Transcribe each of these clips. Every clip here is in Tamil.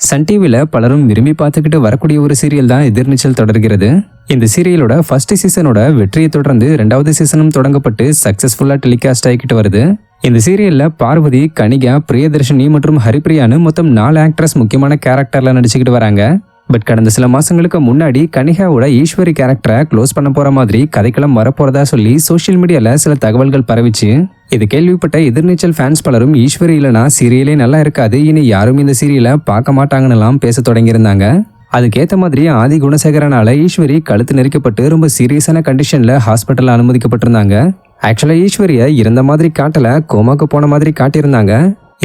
சன் டிவில பலரும் விரும்பி பார்த்துக்கிட்டு வரக்கூடிய ஒரு சீரியல் தான் எதிர்நீச்சல் தொடர்கிறது. இந்த சீரியலோட ஃபர்ஸ்ட் சீசனோட வெற்றியை தொடர்ந்து 2வது சீசனும் தொடங்கப்பட்டு சக்சஸ்ஃபுல்லா டெலிகாஸ்ட் ஆகிக்கிட்டு வருது. இந்த சீரியல்ல பார்வதி, கனிகா, பிரியதர்ஷினி மற்றும் ஹரிப்பிரியான்னு மொத்தம் 4 ஆக்ட்ரஸ் முக்கியமான கேரக்டர்ல நடிச்சுக்கிட்டு வராங்க. பட் கடந்த சில மாசங்களுக்கு முன்னாடி கனிகாவோட ஈஸ்வரி கேரக்டரை க்ளோஸ் பண்ண போற மாதிரி கதைக்களம் வரப்போறதா சொல்லி சோஷியல் மீடியால சில தகவல்கள் பரவிச்சு. இது கேள்விப்பட்ட எதிர்நீச்சல் ஃபேன்ஸ் பலரும் ஈஸ்வரி இல்லனா சீரியலே நல்லா இருக்காது, இனி யாரும் இந்த சீரியலை பார்க்க மாட்டாங்கன்னு பேச தொடங்கியிருந்தாங்க. அதுக்கேற்ற மாதிரி ஆதி குணசேகரனால ஈஸ்வரி கழுத்து நெரிக்கப்பட்டு ரொம்ப சீரியஸான கண்டிஷன்ல ஹாஸ்பிட்டல்ல அனுமதிக்கப்பட்டிருந்தாங்க. ஆக்சுவலா ஈஸ்வரியை இறந்த மாதிரி காட்டல, கோமாக்கு போன மாதிரி காட்டியிருந்தாங்க.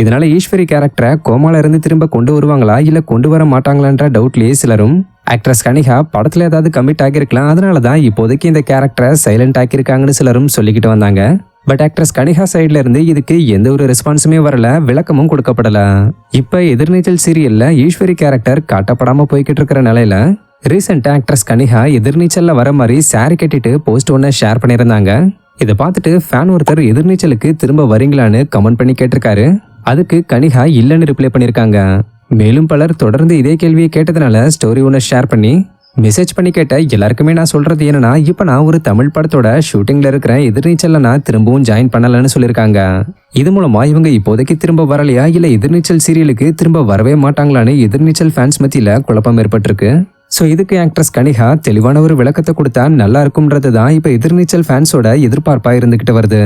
இதனால ஈஸ்வரி கேரக்டரை கோமால இருந்து திரும்ப கொண்டு வருவாங்களா இல்ல கொண்டு வர மாட்டாங்களான்ற டவுட்லயே சிலரும், ஆக்ட்ரஸ் கனிகா படத்துல ஏதாவது கமிட் ஆகியிருக்கலாம், அதனாலதான் இப்போதைக்கு இந்த கேரக்டரை சைலண்ட் ஆக்கியிருக்காங்கன்னு சிலரும் சொல்லிக்கிட்டு வந்தாங்க. பட் ஆக்ட்ரஸ் கனிகா சைட்ல இருந்து இதுக்கு எந்த ஒரு ரெஸ்பான்ஸுமே வரல, விளக்கமும் கொடுக்கப்படல. இப்ப எதிர்நீச்சல் சீரியல்ல ஈஸ்வரி கேரக்டர் காட்டப்படாம போய்கிட்டு இருக்கிற நிலையில ரீசெண்டா ஆக்ட்ரஸ் கனிகா எதிர்நீச்சல்ல வர மாதிரி சாரி கட்டிட்டு போஸ்ட் ஒன்னு ஷேர் பண்ணியிருந்தாங்க. இதை பார்த்துட்டு ஃபேன் ஒருத்தர் எதிர்நீச்சலுக்கு திரும்ப வரீங்களான்னு கமெண்ட் பண்ணி கேட்டிருக்காரு. அதுக்கு கனிகா இல்லைன்னு ரிப்ளை பண்ணியிருக்காங்க. மேலும் பலர் தொடர்ந்து இதே கேள்வியை கேட்டதுனால ஸ்டோரி ஒன்று ஷேர் பண்ணி மெசேஜ் பண்ணி கேட்ட எல்லாருக்குமே நான் சொல்றது என்னன்னா, இப்போ நான் ஒரு தமிழ் படத்தோட ஷூட்டிங்ல இருக்கிறேன், எதிர்நீச்சல்ல நான் திரும்பவும் ஜாயின் பண்ணலன்னு சொல்லியிருக்காங்க. இது மூலமா இவங்க இப்போதைக்கு திரும்ப வரலையா இல்ல எதிர்நீச்சல் சீரியலுக்கு திரும்ப வரவே மாட்டாங்களான்னு எதிர்நீச்சல் ஃபேன்ஸ் மத்தியில குழப்பம் ஏற்பட்டிருக்கு. ஸோ இதுக்கு ஆக்ட்ரஸ் கனிகா தெளிவான ஒரு விளக்கத்தை கொடுத்தா நல்லா இருக்கும்ன்றது தான் இப்போ எதிர்நீச்சல் ஃபேன்ஸோட எதிர்பார்ப்பா இருந்துகிட்டு வருது.